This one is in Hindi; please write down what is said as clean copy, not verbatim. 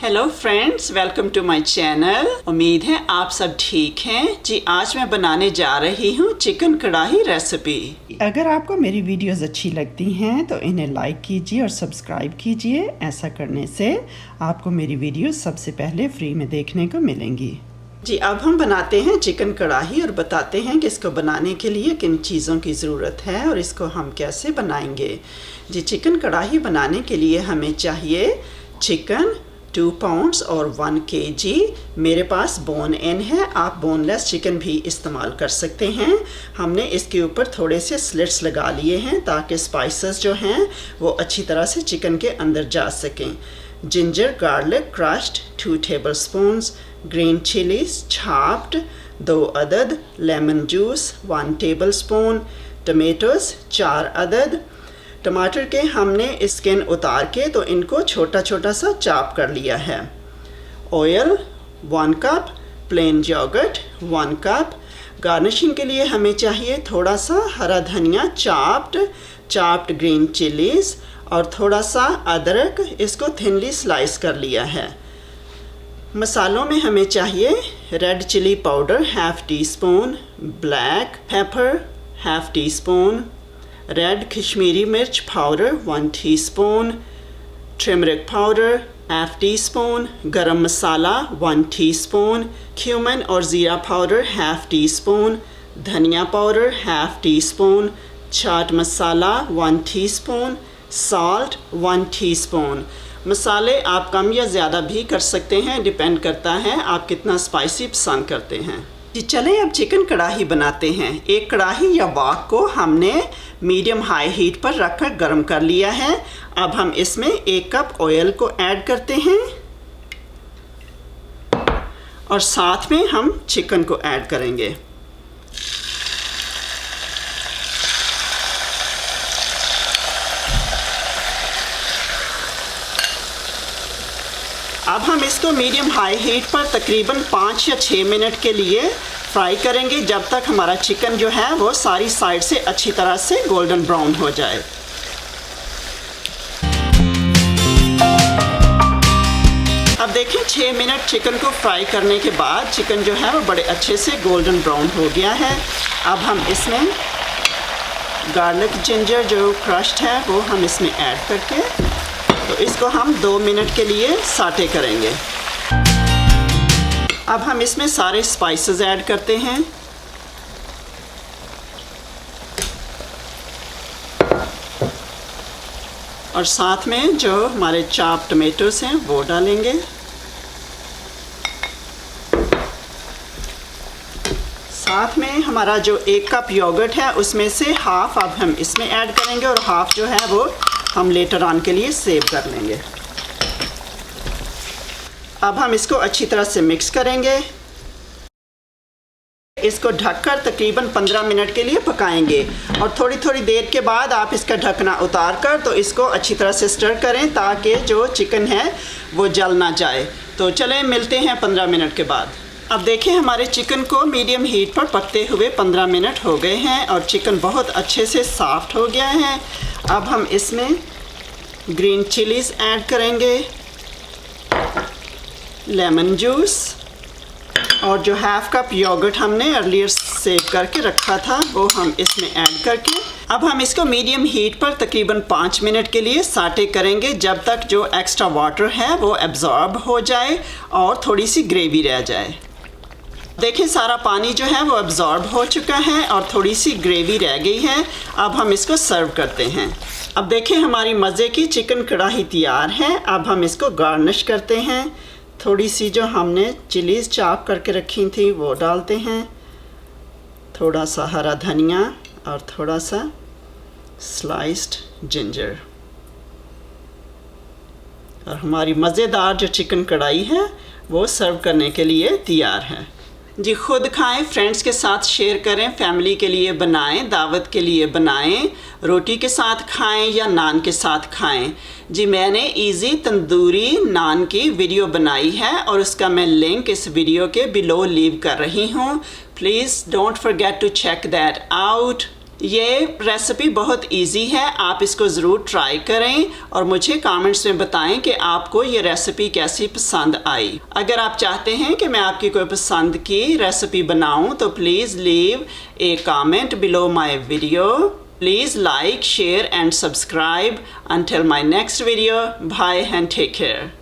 Hello friends, welcome to my channel. उम्मीद है आप सब ठीक हैं जी। आज मैं बनाने जा रही हूँ चिकन कढ़ाई रेसिपी। अगर आपको मेरी वीडियोस अच्छी लगती हैं तो इन्हें लाइक कीजिए और सब्सक्राइब कीजिए। ऐसा करने से आपको मेरी वीडियोस सबसे पहले फ्री में देखने को मिलेंगी जी। अब हम बनाते हैं चिकन कढ़ाई और बताते हैं कि इसको बनाने के लिए किन चीज़ों की ज़रूरत है और इसको हम कैसे बनाएंगे जी। चिकन कढ़ाई बनाने के लिए हमें चाहिए चिकन 2 पाउंड्स और 1 kg। मेरे पास बोन इन है, आप बोनलेस चिकन भी इस्तेमाल कर सकते हैं। हमने इसके ऊपर थोड़े से स्लिट्स लगा लिए हैं ताकि स्पाइसेस जो हैं वो अच्छी तरह से चिकन के अंदर जा सकें। Ginger garlic crushed 2 tablespoons, green chillies chopped 2 अदद, लेमन जूस 1 टेबलस्पून, टमेटोज़ 4 अदद। टमाटर के हमने स्किन उतार के तो इनको छोटा छोटा सा चॉप कर लिया है। Oil 1 cup, plain yogurt 1 cup. Garnishing के लिए हमें चाहिए थोड़ा सा हरा धनिया चॉप्ड ग्रीन चिलीज और थोड़ा सा अदरक, इसको थिनली स्लाइस कर लिया है। मसालों में हमें चाहिए red chilli powder 1/2 teaspoon, black pepper 1/2 teaspoon, red Kashmiri मिर्च powder 1 teaspoon, turmeric powder 1/2 teaspoon, garam masala 1 teaspoon, cumin और ज़ीरा पाउडर 1/2 टीस्पून, धनिया powder 1/2 teaspoon, chaat masala 1 teaspoon, salt 1 teaspoon. मसाले आप कम या ज़्यादा भी कर सकते हैं, डिपेंड करता है आप कितना स्पाइसी पसंद करते हैं जी। चलें अब चिकन कढ़ाई बनाते हैं। एक कढ़ाई या वॉक को हमने मीडियम हाई हीट पर रखकर गर्म कर लिया है। अब हम इसमें 1 कप ऑयल को ऐड करते हैं और साथ में हम चिकन को ऐड करेंगे। अब हम इसको मीडियम हाई हीट पर तकरीबन 5 या 6 मिनट के लिए फ्राई करेंगे, जब तक हमारा चिकन जो है वो सारी साइड से अच्छी तरह से गोल्डन ब्राउन हो जाए। अब देखें 6 मिनट चिकन को फ्राई करने के बाद चिकन जो है वो बड़े अच्छे से गोल्डन ब्राउन हो गया है। अब हम इसमें गार्लिक जिंजर जो क्रश्ड है वो हम इसमें ऐड करके तो इसको हम 2 मिनट के लिए साटे करेंगे। अब हम इसमें सारे स्पाइसेस ऐड करते हैं। और साथ में जो हमारे चॉप टमेटोस हैं वो डालेंगे। साथ में हमारा जो 1 कप योगर्ट है उसमें से हाफ अब हम इसमें ऐड करेंगे और हाफ जो है वो हम लेटर ऑन के लिए सेव कर लेंगे। अब हम इसको अच्छी तरह से मिक्स करेंगे। इसको ढककर तकरीबन 15 मिनट के लिए पकाएंगे और थोड़ी थोड़ी देर के बाद आप इसका ढकना उतार कर तो इसको अच्छी तरह से स्टर करें ताकि जो चिकन है वो जल ना जाए। तो चलें मिलते हैं 15 मिनट के बाद। अब देखें हमारे चिकन को मीडियम हीट पर पकते हुए 15 मिनट हो गए हैं और चिकन बहुत अच्छे से सॉफ्ट हो गया है। अब हम इसमें ग्रीन चिलीज ऐड करेंगे, लेमन जूस और जो 1/2 कप योगर्ट हमने अर्लियर सेव करके रखा था वो हम इसमें ऐड करके अब हम इसको मीडियम हीट पर तकरीबन 5 मिनट के लिए साटे करेंगे, जब तक जो एक्स्ट्रा वाटर है वो एब्जॉर्ब हो जाए और थोड़ी सी ग्रेवी रह जाए। देखिए सारा पानी जो है वो एब्जॉर्ब हो चुका है और थोड़ी सी ग्रेवी रह गई है। अब हम इसको सर्व करते हैं। अब देखिए हमारी मज़े की चिकन कढ़ाई तैयार है। अब हम इसको गार्निश करते हैं। थोड़ी सी जो हमने चिलीज़ चॉप करके रखी थी वो डालते हैं, थोड़ा सा हरा धनिया और थोड़ा सा स्लाइस्ड जिंजर। और हमारी मज़ेदार जो चिकन कढ़ाई है वो सर्व करने के लिए तैयार है जी। खुद खाएं, फ्रेंड्स के साथ शेयर करें, फैमिली के लिए बनाएं, दावत के लिए बनाएं, रोटी के साथ खाएं या नान के साथ खाएं जी। मैंने इजी तंदूरी नान की वीडियो बनाई है और उसका मैं लिंक इस वीडियो के बिलो लीव कर रही हूँ। Please don't forget to check that out. ये रेसिपी बहुत इजी है, आप इसको ज़रूर ट्राई करें और मुझे कमेंट्स में बताएं कि आपको ये रेसिपी कैसी पसंद आई। अगर आप चाहते हैं कि मैं आपकी कोई पसंद की रेसिपी बनाऊं तो please leave A comment below my video. Please like, share and subscribe. Until my next video, bye and take care.